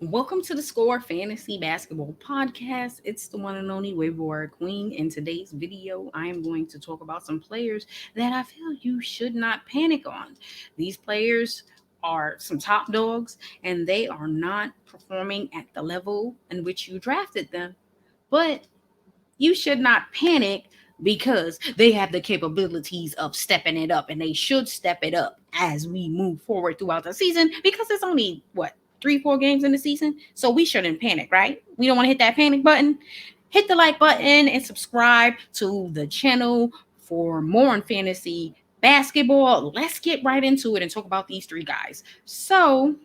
Welcome to the Score Fantasy Basketball Podcast. It's the one and only Waiver Wire Queen. In today's video, I am going to talk about some players that I feel you should not panic on. These players are some top dogs, and they are not performing at the level in which you drafted them. But you should not panic because they have the capabilities of stepping it up, and they should step it up as we move forward throughout the season because it's only what 3-4 games in the season, so we shouldn't panic, right? We don't want to hit that panic button. Hit the like button and subscribe to the channel for more on fantasy basketball. Let's get right into it and talk about these three guys. So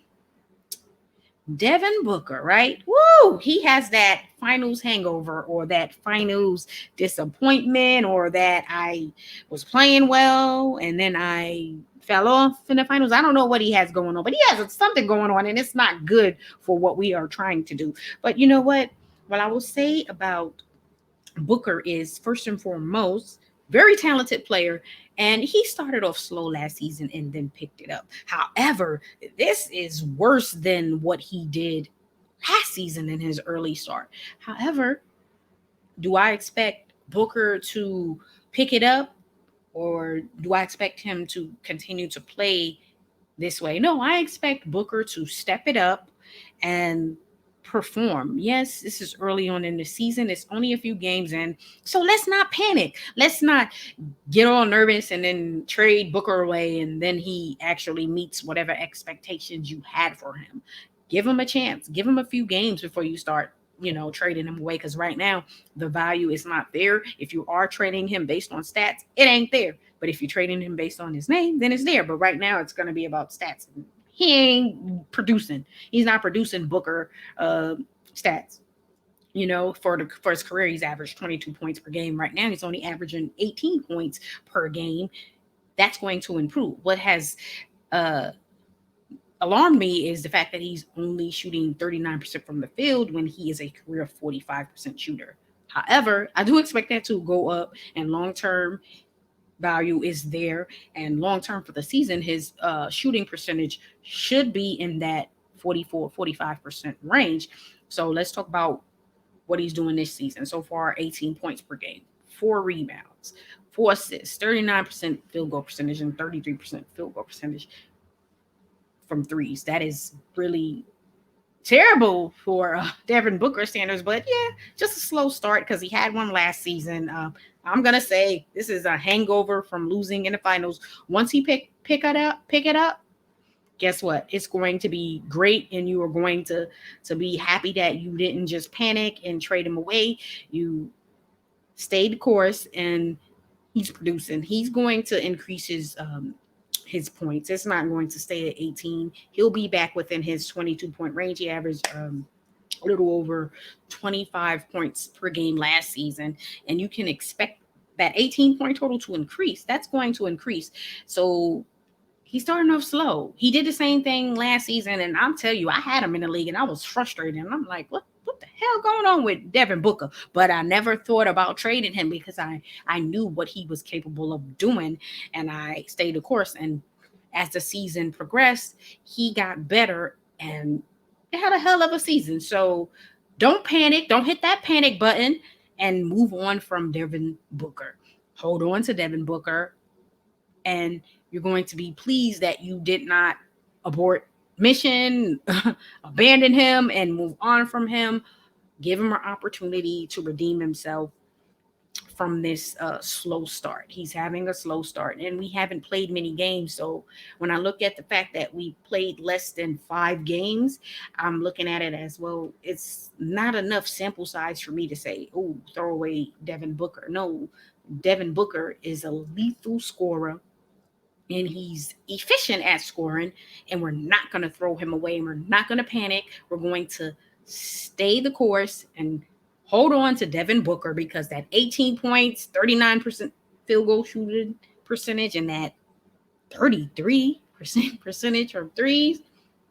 Devin Booker, right? Woo! He has that finals hangover or that finals disappointment or that I was playing well and then I fell off in the finals. I don't know what he has going on, but he has something going on and it's not good for what we are trying to do. But you know what? What I will say about Booker is first and foremost, very talented player. And he started off slow last season and then picked it up. However, this is worse than what he did last season in his early start. However, do I expect Booker to pick it up or do I expect him to continue to play this way? No, I expect Booker to step it up and perform. Yes, this is early on in the season. It's only a few games in. So let's not panic. Let's not get all nervous and then trade Booker away and then he actually meets whatever expectations you had for him. Give him a chance. Give him a few games before you start trading him away, because right now the value is not there. If you are trading him based on stats, it ain't there. But if you're trading him based on his name, then it's there. But right now it's going to be about stats. He ain't producing. He's not producing Booker stats. For his career, he's averaged 22 points per game. Right now, he's only averaging 18 points per game. That's going to improve. What has uh, alarmed me is the fact that he's only shooting 39% from the field when he is a career 45% shooter. However, I do expect that to go up, and long term value is there, and long term for the season his shooting percentage should be in that 44-45% range. So let's talk about what he's doing this season. So far, 18 points per game, 4 rebounds, 4 assists, 39% field goal percentage, and 33% field goal percentage from threes. That is really terrible for Devin Booker standards, but yeah, just a slow start because he had one last season. I'm gonna say this is a hangover from losing in the finals. Once he pick it up, guess what? It's going to be great, and you are going to be happy that you didn't just panic and trade him away. You stayed the course, and he's producing. He's going to increase his points. It's not going to stay at 18. He'll be back within his 22-point range. He averaged a little over 25 points per game last season, and you can expect that 18-point total to increase. That's going to increase. So he's starting off slow. He did the same thing last season, and I'll tell you, I had him in the league, and I was frustrated. And I'm like, what the hell going on with Devin Booker? But I never thought about trading him because I knew what he was capable of doing, and I stayed the course. And as the season progressed, he got better and had a hell of a season. So don't panic. Don't hit that panic button and move on from Devin Booker. Hold on to Devin Booker, and you're going to be pleased that you did not abort mission, abandon him, and move on from him. Give him an opportunity to redeem himself from this slow start. He's having a slow start, and we haven't played many games. So when I look at the fact that we played less than 5 games, I'm looking at it as, well, it's not enough sample size for me to say, oh, throw away Devin Booker. No, Devin Booker is a lethal scorer, and he's efficient at scoring, and we're not going to throw him away, and we're not going to panic. We're going to stay the course and hold on to Devin Booker, because that 18 points, 39% field goal shooting percentage, and that 33% percentage from threes,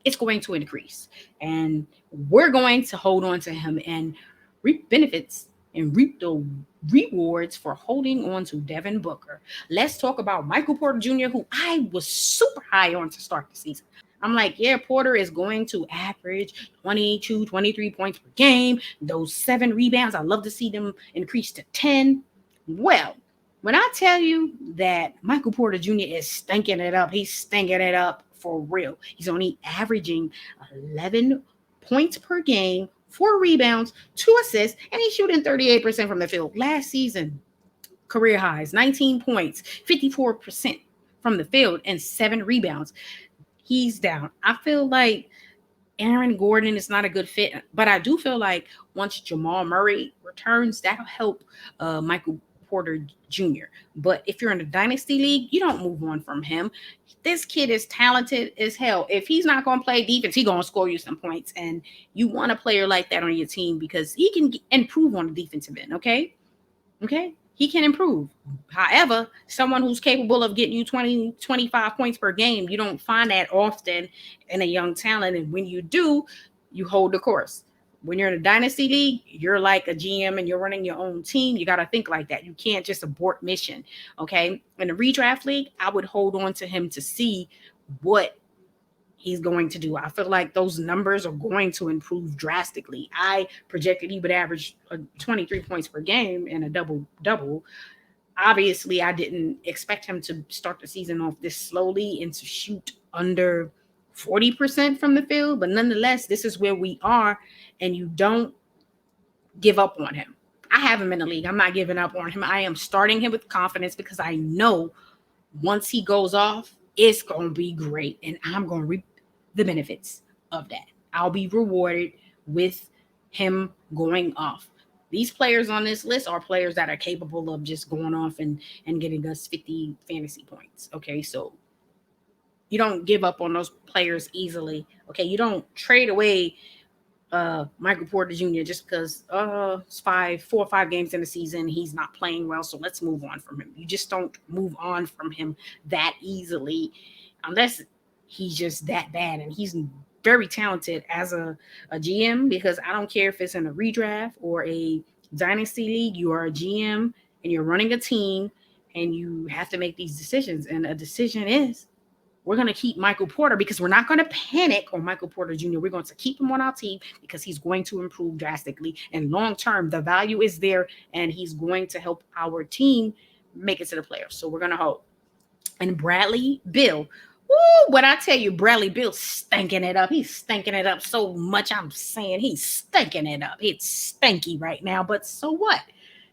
it's going to increase. And we're going to hold on to him and reap benefits and reap the rewards for holding on to Devin Booker. Let's talk about Michael Porter Jr., who I was super high on to start the season. I'm like, yeah, Porter is going to average 22, 23 points per game. Those 7 rebounds, I love to see them increase to 10. Well, when I tell you that Michael Porter Jr. is stinking it up, he's stinking it up for real. He's only averaging 11 points per game, 4 rebounds, 2 assists, and he's shooting 38% from the field. Last season, career highs, 19 points, 54% from the field, and 7 rebounds. He's down. I feel like Aaron Gordon is not a good fit, but I do feel like once Jamal Murray returns, that'll help Michael Porter Jr. But if you're in a dynasty league, you don't move on from him. This kid is talented as hell. If he's not going to play defense, he's going to score you some points. And you want a player like that on your team because he can improve on the defensive end, okay? Okay? He can improve. However, someone who's capable of getting you 20, 25 points per game, you don't find that often in a young talent. And when you do, you hold the course. When you're in a dynasty league, you're like a GM and you're running your own team. You got to think like that. You can't just abort mission. Okay. In a redraft league, I would hold on to him to see what he's going to do. I feel like those numbers are going to improve drastically. I projected he would average 23 points per game and a double. Obviously, I didn't expect him to start the season off this slowly and to shoot under 40% from the field. But nonetheless, this is where we are, and you don't give up on him. I have him in the league. I'm not giving up on him. I am starting him with confidence because I know once he goes off, it's going to be great, and I'm going to reap the benefits of that. I'll be rewarded with him going off. These players on this list are players that are capable of just going off and getting us 50 fantasy points. Okay, so you don't give up on those players easily. Okay, you don't trade away Michael Porter Jr. just because it's 4 or 5 games in the season, he's not playing well, so let's move on from him. You just don't move on from him that easily unless he's just that bad, and he's very talented as a GM, because I don't care if it's in a redraft or a dynasty league, you are a GM and you're running a team and you have to make these decisions, and a decision is we're going to keep Michael Porter because we're not going to panic on Michael Porter Jr. We're going to keep him on our team because he's going to improve drastically. And long term, the value is there and he's going to help our team make it to the playoffs. So we're going to hope. And Bradley Beal. Woo, what I tell you, Bradley Beal stinking it up. He's stinking it up so much. I'm saying he's stinking it up. It's stinky right now, but so what?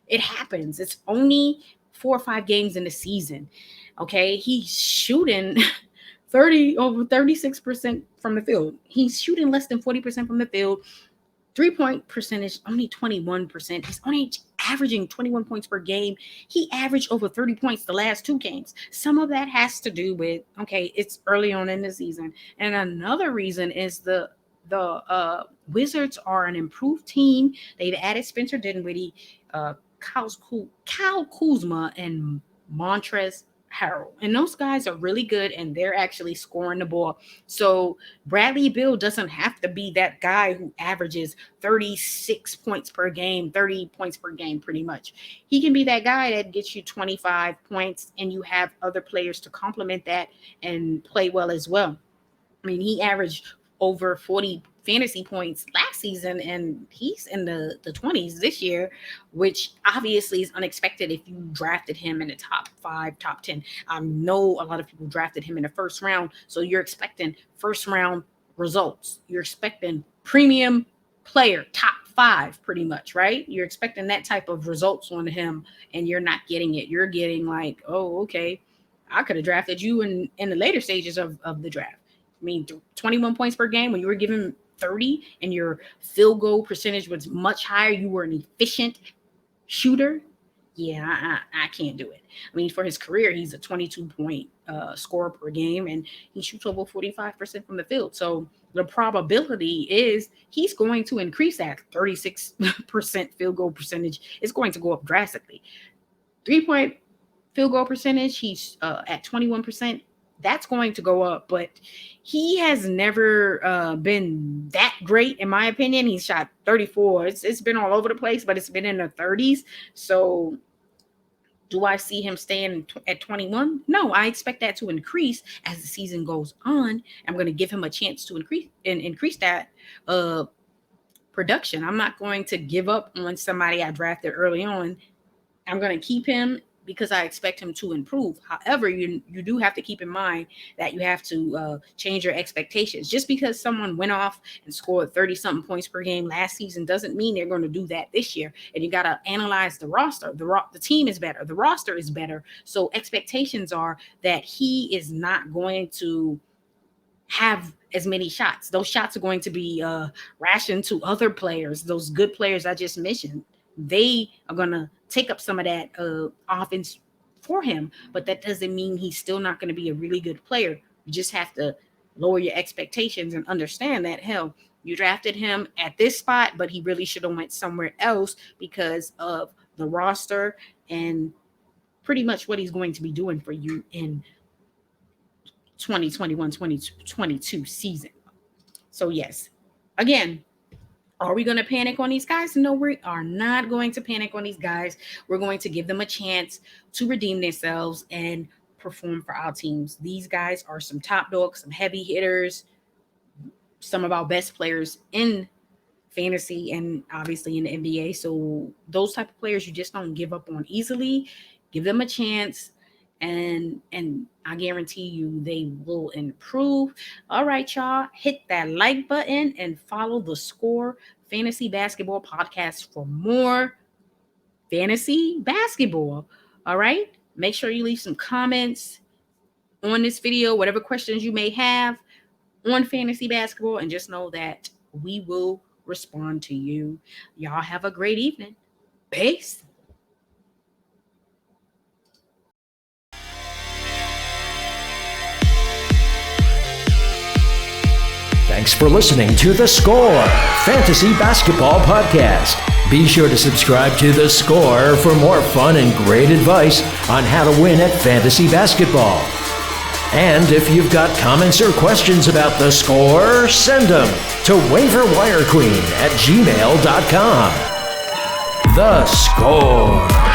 It happens. It's only 4 or 5 games in the season. Okay, he's shooting over 36% from the field. He's shooting less than 40% from the field. 3-point percentage, only 21%. He's only averaging 21 points per game. He averaged over 30 points the last 2 games. Some of that has to do with, okay, it's early on in the season. And another reason is the Wizards are an improved team. They've added Spencer Dinwiddie, Kyle Kuzma, and Montrezl Harrell, and those guys are really good, and they're actually scoring the ball. So Bradley Beal doesn't have to be that guy who averages 36 points per game, 30 points per game, pretty much. He can be that guy that gets you 25 points, and you have other players to complement that and play well as well. I mean, he averaged over 40 fantasy points last season, and he's in the 20s this year, which obviously is unexpected if you drafted him in the top 5, top 10. I know a lot of people drafted him in the first round, so you're expecting first round results. You're expecting premium player, top 5 pretty much, right? You're expecting that type of results on him, and you're not getting it. You're getting like, oh, okay, I could have drafted you in the later stages of the draft. I mean, 21 points per game when you were given 30 and your field goal percentage was much higher. You were an efficient shooter. Yeah, I can't do it. I mean, for his career, he's a 22-point scorer per game, and he shoots over 45% from the field. So the probability is he's going to increase that 36% field goal percentage. It's going to go up drastically. 3-point field goal percentage, he's at 21%. That's going to go up, but he has never been that great, in my opinion. He's shot 34. It's been all over the place, but it's been in the 30s. So Do I see him staying at 21? No, I expect that to increase as the season goes on. I'm going to give him a chance to increase that production. I'm not going to give up on somebody I drafted early on. I'm going to keep him because I expect him to improve. However, you do have to keep in mind that you have to change your expectations. Just because someone went off and scored 30-something points per game last season doesn't mean they're going to do that this year. And you got to analyze the roster. The team is better. The roster is better. So expectations are that he is not going to have as many shots. Those shots are going to be rationed to other players, those good players I just mentioned. They are going to take up some of that offense for him, but that doesn't mean he's still not going to be a really good player. You just have to lower your expectations and understand that, hell, you drafted him at this spot, but he really should have went somewhere else because of the roster and pretty much what he's going to be doing for you in 2021-2022 season. So yes, again, are we going to panic on these guys? No, we are not going to panic on these guys. We're going to give them a chance to redeem themselves and perform for our teams. These guys are some top dogs, some heavy hitters, some of our best players in fantasy and obviously in the NBA. So those type of players you just don't give up on easily. Give them a chance. And I guarantee you they will improve. All right, y'all, hit that like button and follow the Score Fantasy Basketball Podcast for more fantasy basketball. All right, make sure you leave some comments on this video, whatever questions you may have on fantasy basketball, and just know that we will respond to you. Y'all have a great evening. Peace. Thanks for listening to The Score Fantasy Basketball Podcast. Be sure to subscribe to The Score for more fun and great advice on how to win at fantasy basketball. And if you've got comments or questions about The Score, send them to waiverwirequeen@gmail.com. The Score.